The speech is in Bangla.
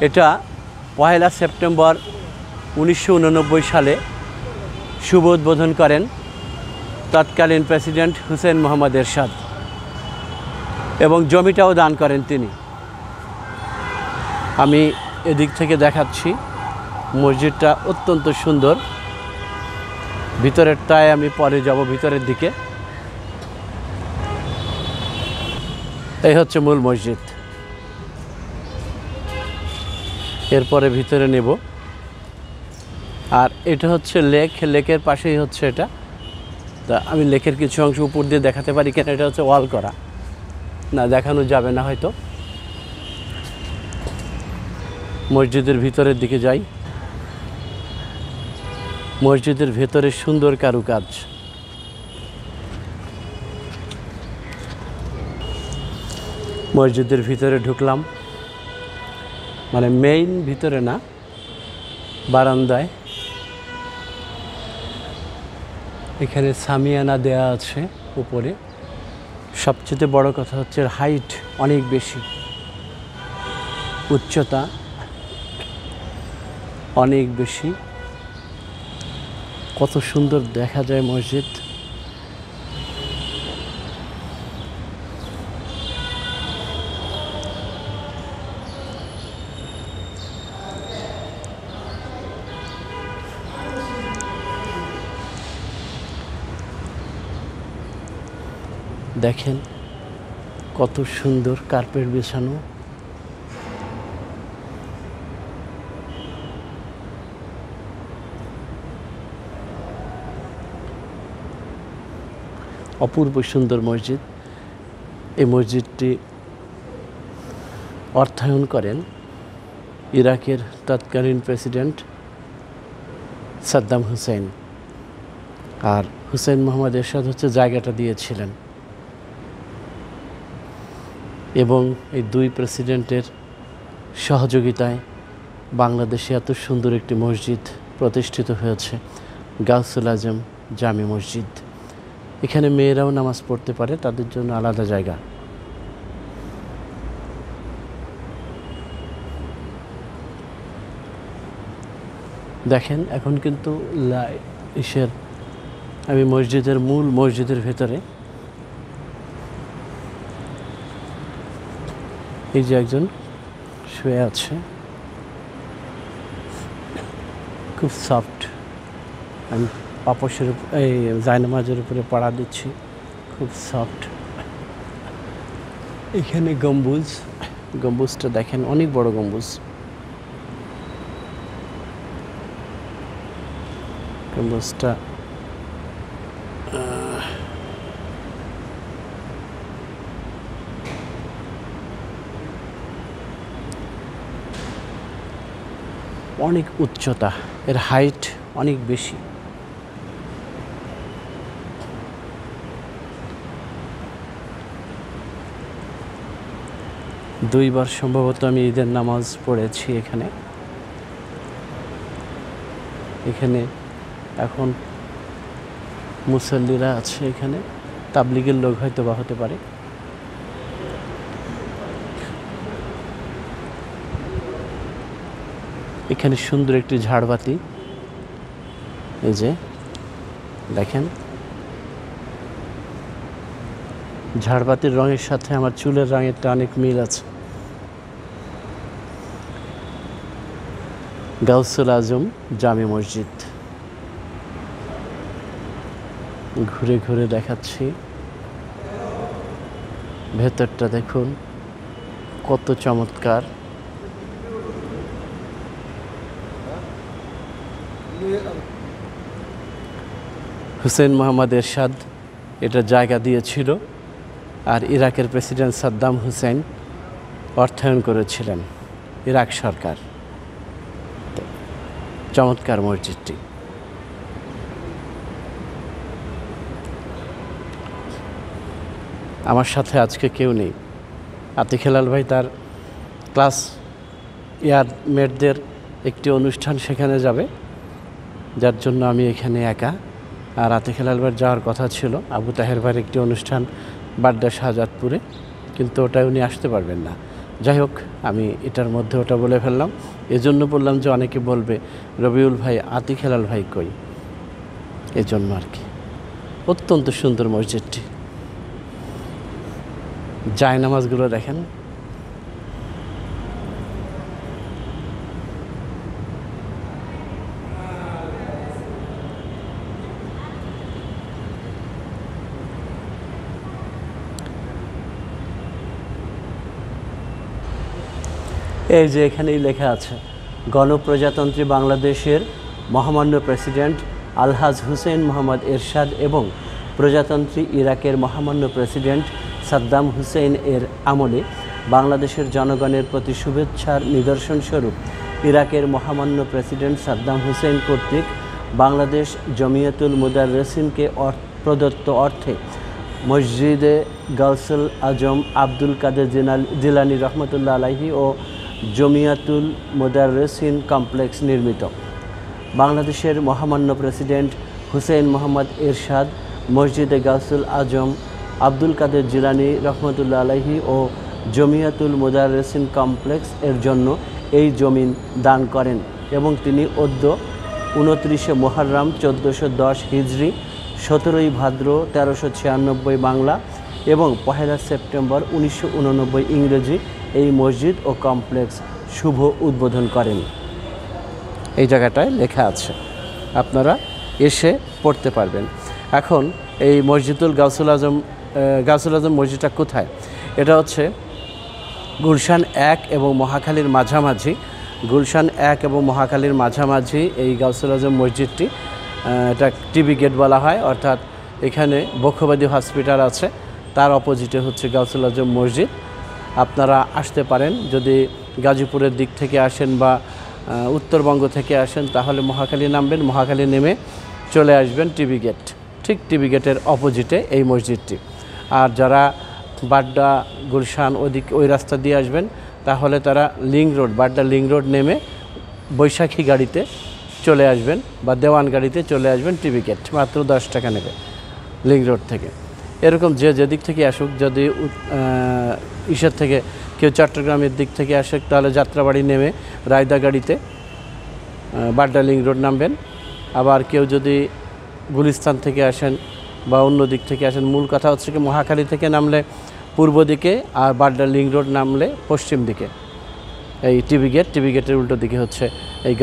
এটা 1 সেপ্টেম্বর 1989 সালে শুভ উদ্বোধন করেন তৎকালীন প্রেসিডেন্ট হুসেইন মোহাম্মদ এরশাদ এবং জমিটাও দান করেন তিনি। আমি এদিক থেকে দেখাচ্ছি, মসজিদটা অত্যন্ত সুন্দর। ভিতরেরটায় আমি পরে যাব, ভিতরের দিকে। এই হচ্ছে মূল মসজিদ। এরপরে ভিতরে নেব। আর এটা হচ্ছে লেক, লেকের পাশেই হচ্ছে এটা। তা আমি লেকের কিছু অংশ উপর দিয়ে দেখাতে পারি কেন, এটা হচ্ছে ওয়াল করা, না দেখানো যাবে না হয়তো। মসজিদের ভিতরের দিকে যাই। মসজিদের ভেতরে সুন্দর কারুকাজ। মসজিদের ভিতরে ঢুকলাম, মানে মেইন ভিতরে না, বারান্দায়। এখানে সামিয়ানা দেয়া আছে উপরে। সবচেয়ে বড় কথা হচ্ছে হাইট অনেক বেশি, উচ্চতা অনেক বেশি। কত সুন্দর দেখা যায় মসজিদ। দেখেন কত সুন্দর কার্পেট বিছানো। অপূর্ব সুন্দর মসজিদ। এই মসজিদটি অর্থায়ন করেন ইরাকের তৎকালীন প্রেসিডেন্ট সাদ্দাম হুসেইন। আর হুসেইন মোহাম্মদ এরশাদ হচ্ছে জায়গাটা দিয়েছিলেন। এবং এই দুই প্রেসিডেন্টের সহযোগিতায় বাংলাদেশে এত সুন্দর একটি মসজিদ প্রতিষ্ঠিত হয়েছে, গাউসুল আজম জামে মসজিদ। এখানে মেয়েরাও নামাজ পড়তে পারে, তাদের জন্য আলাদা জায়গা। দেখেন এখন কিন্তু আমি মসজিদের মূল মসজিদের ভেতরে। এই যে একজন শুয়ে আছে, খুব সফট। আমি পাপোশের এই জায়নামাজের উপরে পাড়া দিচ্ছি, খুব সফট। এখানে গম্বুজ, গম্বুজটা দেখেন অনেক বড় গম্বুজ। গম্বুজটা অনেক উচ্চতা, এর হাইট অনেক বেশি। দুইবার সম্ভবত আমি ঈদের নামাজ পড়েছি এখানে। এখানে এখন মুসল্লিরা আছে, এখানে তাবলিগের লোক হয়তো বা হতে পারে। এখানে সুন্দর একটি ঝাড়বাতি, এই যে দেখেন, ঝাড়বাতির রঙের সাথে আমার চুলের রঙেরটা অনেক মিল আছে। গাউসুল আজম জামে মসজিদ ঘুরে ঘুরে দেখাচ্ছি। ভেতরটা দেখুন কত চমৎকার। হুসেইন মোহাম্মদ এরশাদ এটা জায়গা দিয়েছিল, আর ইরাকের প্রেসিডেন্ট সাদ্দাম হুসেইন অর্থায়ন করেছিলেন, ইরাক সরকার। চমৎকার মসজিদটি। আমার সাথে আজকে কেউ নেই। আতিক হেলাল ভাই তার ক্লাস মেটদের একটি অনুষ্ঠান সেখানে যাবে, যার জন্য আমি এখানে একা। আর আতিক হেলাল ভাইয়ের যাওয়ার কথা ছিল আবু তাহের ভাইয়ের একটি অনুষ্ঠান বাড্ডা শাহজাদপুরে, কিন্তু ওটাই উনি আসতে পারবেন না। যাই হোক, আমি এটার মধ্যে ওটা বলে ফেললাম। এজন্য বললাম যে অনেকে বলবে রবিউল ভাই আতিক হেলাল ভাই কই, এজন্য আর কি। অত্যন্ত সুন্দর মসজিদটি, জায়নামাজগুলো দেখেন। এই যে এখানেই লেখা আছে, গণপ্রজাতন্ত্রী বাংলাদেশের মহামান্য প্রেসিডেন্ট আলহাজ হুসেইন মোহাম্মদ এরশাদ এবং প্রজাতন্ত্রী ইরাকের মহামান্য প্রেসিডেন্ট সাদ্দাম হুসেইন এর আমলে বাংলাদেশের জনগণের প্রতি শুভেচ্ছার নিদর্শনস্বরূপ ইরাকের মহামান্য প্রেসিডেন্ট সাদ্দাম হুসেইন কর্তৃক বাংলাদেশ জমিয়াতুল মুদাররিসিনকে প্রদত্ত অর্থে মসজিদে গাউসুল আজম আব্দুল কাদের জিলানী রহমতুল্লাহ আলাইহি ও জমিয়াতুল মুদাররিসিন কমপ্লেক্স নির্মিত। বাংলাদেশের মহামান্য প্রেসিডেন্ট হুসেইন মোহাম্মদ এরশাদ মসজিদে গাউসুল আজম আব্দুল কাদের জিলানী রহমতুল্লাহ আলাইহি ও জমিয়াতুল মুদাররিসিন কমপ্লেক্স এর জন্য এই জমিন দান করেন এবং তিনি অদ্য 29শে মুহররম 1410 হিজরি 17ই ভাদ্র 1396 বাংলা এবং 1 সেপ্টেম্বর 1989 ইংরেজি এই মসজিদ ও কমপ্লেক্স শুভ উদ্বোধন করেন। এই জায়গাটায় লেখা আছে, আপনারা এসে পড়তে পারবেন। এখন এই মসজিদুল গাউসুল আজম মসজিদটা কোথায়? এটা হচ্ছে গুলশান 1 এবং মহাখালীর মাঝামাঝি। গুলশান 1 এবং মহাখালীর মাঝামাঝি এই গাউসুল আজম মসজিদটি। এটা টিবি গেট বলা হয়, অর্থাৎ এখানে বক্ষবাদী হসপিটাল আছে, তার অপোজিটে হচ্ছে গাউসুল আজম মসজিদ। আপনারা আসতে পারেন, যদি গাজীপুরের দিক থেকে আসেন বা উত্তরবঙ্গ থেকে আসেন তাহলে মহাখালী নামবেন, মহাখালী নেমে চলে আসবেন টিবি গেট, ঠিক টিবি গেটের অপোজিটে এই মসজিদটি। আর যারা বাড্ডা গুলশান ওই রাস্তা দিয়ে আসবেন তাহলে তারা link road, Badda link road নেমে বৈশাখী গাড়িতে চলে আসবেন বা দেওয়ান গাড়িতে চলে আসবেন টিবি গেট, মাত্র 10 টাকা নেবে লিংক রোড থেকে। এরকম যেদিক থেকে আসুক, যদি ইসের থেকে কেউ চট্টগ্রামের দিক থেকে আসে তাহলে যাত্রাবাড়ি নেমে রায়দা গাড়িতে বাড্ডা লিংক রোড নামবেন। আবার কেউ যদি গুলিস্তান থেকে আসেন বা অন্য দিক থেকে আসেন, মূল কথা হচ্ছে কি মহাখালী থেকে নামলে পূর্ব দিকে আর বাড্ডা লিংক রোড নামলে পশ্চিম দিকে। এই টিবি গেটের উল্টো দিকে হচ্ছে এই